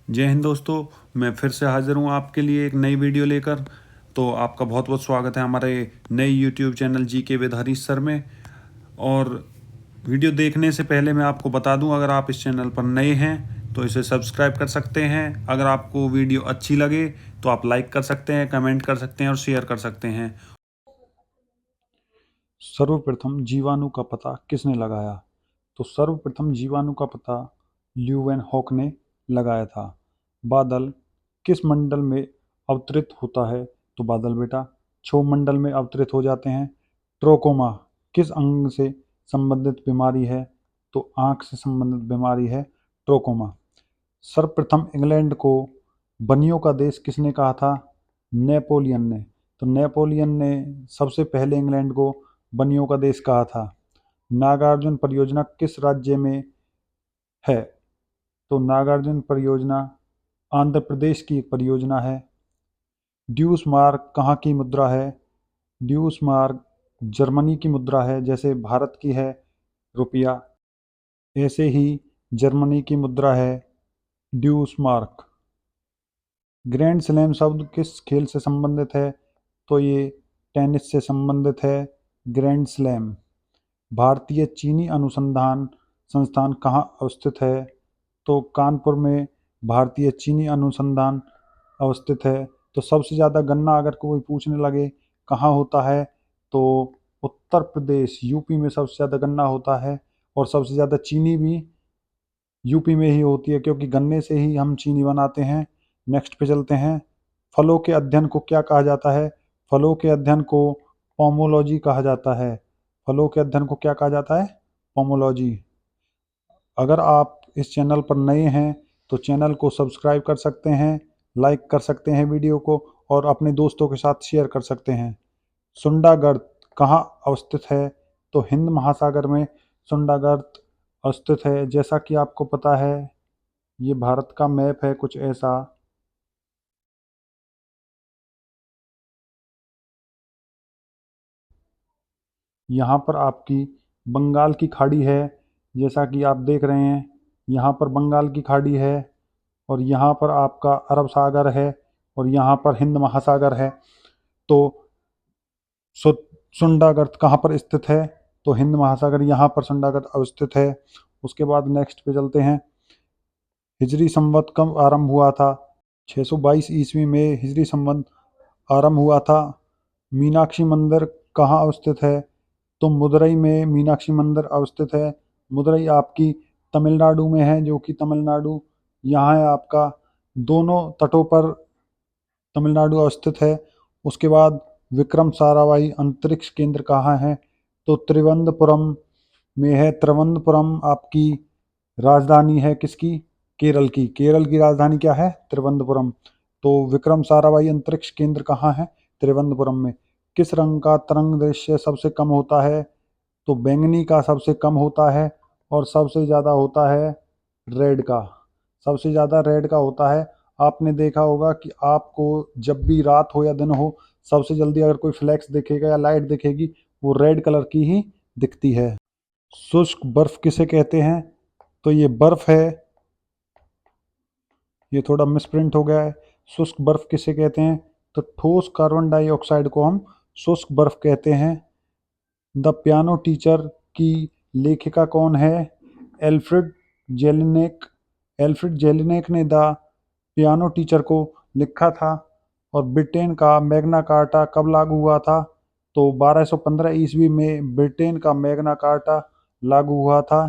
जय हिंद दोस्तों। मैं फिर से हाज़िर हूँ आपके लिए एक नई वीडियो लेकर। तो आपका बहुत बहुत स्वागत है हमारे नए YouTube channel GK with Harish sir में। और वीडियो देखने से पहले मैं आपको बता दूं, अगर आप इस चैनल पर नए हैं तो इसे सब्सक्राइब कर सकते हैं। अगर आपको वीडियो अच्छी लगे तो आप लाइक कर सकते हैं, कमेंट कर सकते हैं और शेयर कर सकते हैं। सर्वप्रथम जीवाणु का पता किसने लगाया? तो सर्वप्रथम जीवाणु का पता ल्यूवेनहॉक ने लगाया था। बादल किस मंडल में अवतरित होता है? तो बादल बेटा क्षोभ मंडल में अवतरित हो जाते हैं। ट्रोकोमा किस अंग से संबंधित बीमारी है? तो आंख से संबंधित बीमारी है ट्रोकोमा। सर्वप्रथम इंग्लैंड को बनियों का देश किसने कहा था? नेपोलियन ने। तो नेपोलियन ने सबसे पहले इंग्लैंड को बनियों का देश कहा था। नागार्जुन परियोजना किस राज्य में है? तो नागार्जुन परियोजना आंध्र प्रदेश की एक परियोजना है। ड्यूस मार्क कहाँ की मुद्रा है? ड्यूस मार्क जर्मनी की मुद्रा है। जैसे भारत की है रुपया, ऐसे ही जर्मनी की मुद्रा है ड्यूस मार्क। ग्रैंड स्लैम शब्द किस खेल से संबंधित है? तो ये टेनिस से संबंधित है ग्रैंड स्लैम। भारतीय चीनी अनुसंधान संस्थान कहाँ अवस्थित है? तो कानपुर में भारतीय चीनी अनुसंधान अवस्थित है। तो सबसे ज़्यादा गन्ना अगर कोई पूछने लगे कहाँ होता है, तो उत्तर प्रदेश यूपी में सबसे ज़्यादा गन्ना होता है। और सबसे ज़्यादा चीनी भी यूपी में ही होती है, क्योंकि गन्ने से ही हम चीनी बनाते हैं। नेक्स्ट पे चलते हैं। फलों के अध्ययन को क्या कहा जाता है? फलों के अध्ययन को पोमोलॉजी कहा जाता है। फलों के अध्ययन को क्या कहा जाता है? पोमोलॉजी। अगर आप इस चैनल पर नए हैं तो चैनल को सब्सक्राइब कर सकते हैं, लाइक कर सकते हैं वीडियो को, और अपने दोस्तों के साथ शेयर कर सकते हैं। सुंडागर्त कहाँ अवस्थित है? तो हिंद महासागर में सुंडागर्त अवस्थित है। जैसा कि आपको पता है, ये भारत का मैप है कुछ ऐसा। यहाँ पर आपकी बंगाल की खाड़ी है, जैसा कि आप देख रहे हैं। यहाँ पर बंगाल की खाड़ी है, और यहाँ पर आपका अरब सागर है, और यहाँ पर हिंद महासागर है। तो सुंडागर्त कहाँ पर स्थित है? तो हिंद महासागर, यहाँ पर सुंडागर्त अवस्थित है। उसके बाद नेक्स्ट पे चलते हैं। हिजरी संवत कब आरंभ हुआ था? 622 ईस्वी में हिजरी संवत आरंभ हुआ था। मीनाक्षी मंदिर कहाँ अवस्थित है? तो मदुरई में मीनाक्षी मंदिर अवस्थित है। मदुरई आपकी तमिलनाडु में है, जो कि तमिलनाडु यहाँ है आपका। दोनों तटों पर तमिलनाडु अवस्थित है। उसके बाद विक्रम साराभाई अंतरिक्ष केंद्र कहाँ है? तो त्रिवंतपुरम में है। त्रिवंतपुरम आपकी राजधानी है किसकी? केरल की। केरल की राजधानी क्या है? त्रिवंतपुरम। तो विक्रम साराभाई अंतरिक्ष केंद्र कहाँ है? त्रिवंतपुरम में। किस रंग का तरंग दैर्ध्य सबसे कम होता है? तो बैंगनी का सबसे कम होता है, और सबसे ज़्यादा होता है रेड का। सबसे ज़्यादा रेड का होता है। आपने देखा होगा कि आपको जब भी रात हो या दिन हो, सबसे जल्दी अगर कोई फ्लैक्स दिखेगा या लाइट दिखेगी, वो रेड कलर की ही दिखती है। शुष्क बर्फ किसे कहते हैं? तो ये बर्फ है, ये थोड़ा मिसप्रिंट हो गया है। शुष्क बर्फ किसे कहते हैं? तो ठोस कार्बन डाइऑक्साइड को हम शुष्क बर्फ कहते हैं। द पियानो टीचर की लेखिका कौन है? Alfred Jellinek. एल्फ्रेड जेलिनेक ने द पियानो टीचर को लिखा था। और ब्रिटेन का मैग्ना कार्टा कब लागू हुआ था? तो 1215 ईस्वी में ब्रिटेन का मैग्ना कार्टा लागू हुआ था।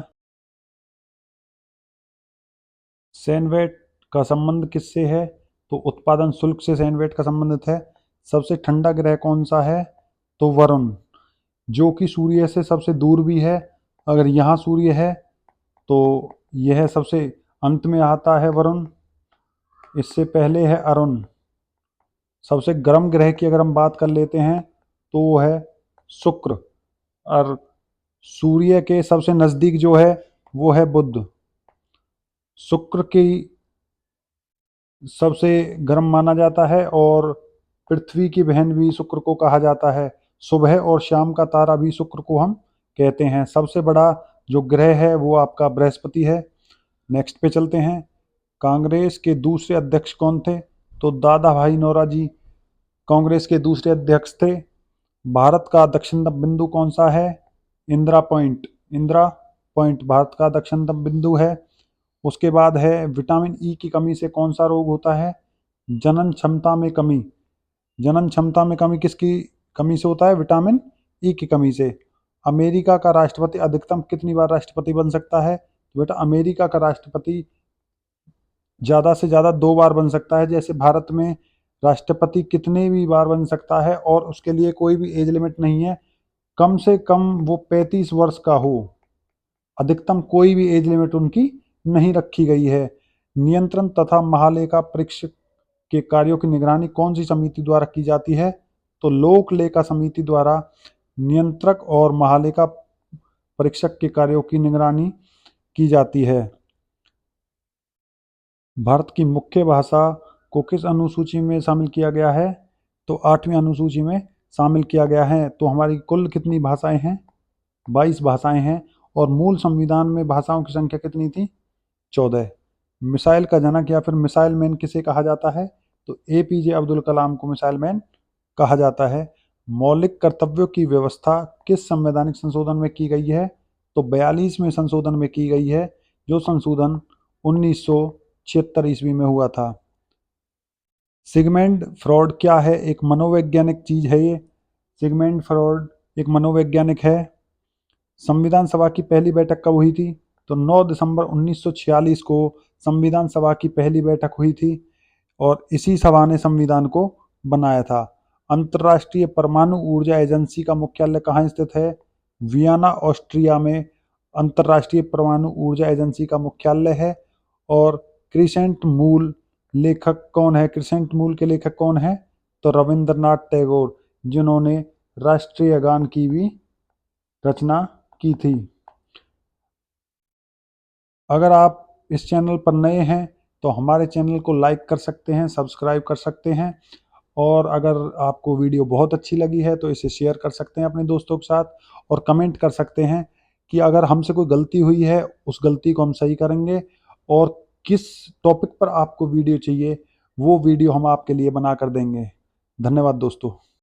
सैनवेट का संबंध किससे है? तो उत्पादन शुल्क से सैनवेट का संबंधित है। सबसे ठंडा ग्रह कौन सा है? तो वरुण, जो कि सूर्य से सबसे दूर भी है। अगर यहाँ सूर्य है तो यह सबसे अंत में आता है वरुण, इससे पहले है अरुण। सबसे गर्म ग्रह की अगर हम बात कर लेते हैं तो वो है शुक्र। और सूर्य के सबसे नज़दीक जो है वो है बुध। शुक्र की सबसे गर्म माना जाता है, और पृथ्वी की बहन भी शुक्र को कहा जाता है। सुबह और शाम का तारा भी शुक्र को हम कहते हैं। सबसे बड़ा जो ग्रह है वो आपका बृहस्पति है। नेक्स्ट पे चलते हैं। कांग्रेस के दूसरे अध्यक्ष कौन थे? तो दादा भाई नौरोजी कांग्रेस के दूसरे अध्यक्ष थे। भारत का दक्षिणतम बिंदु कौन सा है? इंदिरा पॉइंट। इंदिरा पॉइंट भारत का दक्षिणतम बिंदु है। उसके बाद है विटामिन ई की कमी से कौन सा रोग होता है? जनन क्षमता में कमी। जनन क्षमता में कमी किसकी कमी से होता है? विटामिन ई की कमी से। अमेरिका का राष्ट्रपति अधिकतम कितनी बार राष्ट्रपति बन सकता है? तो बेटा अमेरिका का राष्ट्रपति ज़्यादा से ज़्यादा 2 बार बन सकता है। जैसे भारत में राष्ट्रपति कितने भी बार बन सकता है और उसके लिए कोई भी एज लिमिट नहीं है, कम से कम वो 35 वर्ष का हो। अधिकतम कोई भी एज लिमिट उनकी नहीं रखी गई है। नियंत्रण तथा महालेखा परीक्षक के कार्यों की निगरानी कौन सी समिति द्वारा की जाती है? तो लोक लेखा समिति द्वारा नियंत्रक और महालेखा परीक्षक के कार्यों की निगरानी की जाती है। भारत की मुख्य भाषा को किस अनुसूची में शामिल किया गया है? तो 8वीं अनुसूची में शामिल किया गया है। तो हमारी कुल कितनी भाषाएं हैं? 22 भाषाएं हैं। और मूल संविधान में भाषाओं की संख्या कितनी थी? 14। मिसाइल का जनक या फिर मिसाइल मैन किसे कहा जाता है? तो एपीजे अब्दुल कलाम को मिसाइल मैन कहा जाता है। मौलिक कर्तव्यों की व्यवस्था किस संवैधानिक संशोधन में की गई है? तो 42वें संशोधन में की गई है, जो संशोधन 1976 ईस्वी में हुआ था। सिगमंड फ्रॉड क्या है? एक मनोवैज्ञानिक चीज है ये। सिगमंड फ्रॉड एक मनोवैज्ञानिक है। संविधान सभा की पहली बैठक कब हुई थी? तो 9 दिसंबर 1946 को संविधान सभा की पहली बैठक हुई थी और इसी सभा ने संविधान को बनाया था। अंतर्राष्ट्रीय परमाणु ऊर्जा एजेंसी का मुख्यालय कहाँ स्थित है? वियना, ऑस्ट्रिया में अंतर्राष्ट्रीय परमाणु ऊर्जा एजेंसी का मुख्यालय है। और क्रिसेंट मूल लेखक कौन है? क्रिसेंट मूल के लेखक कौन है? तो रविंद्रनाथ टैगोर, जिन्होंने राष्ट्रीय गान की भी रचना की थी। अगर आप इस चैनल पर नए हैं तो हमारे चैनल को लाइक कर सकते हैं, सब्सक्राइब कर सकते हैं। और अगर आपको वीडियो बहुत अच्छी लगी है तो इसे शेयर कर सकते हैं अपने दोस्तों के साथ, और कमेंट कर सकते हैं कि अगर हमसे कोई गलती हुई है उस गलती को हम सही करेंगे, और किस टॉपिक पर आपको वीडियो चाहिए वो वीडियो हम आपके लिए बना कर देंगे। धन्यवाद दोस्तों।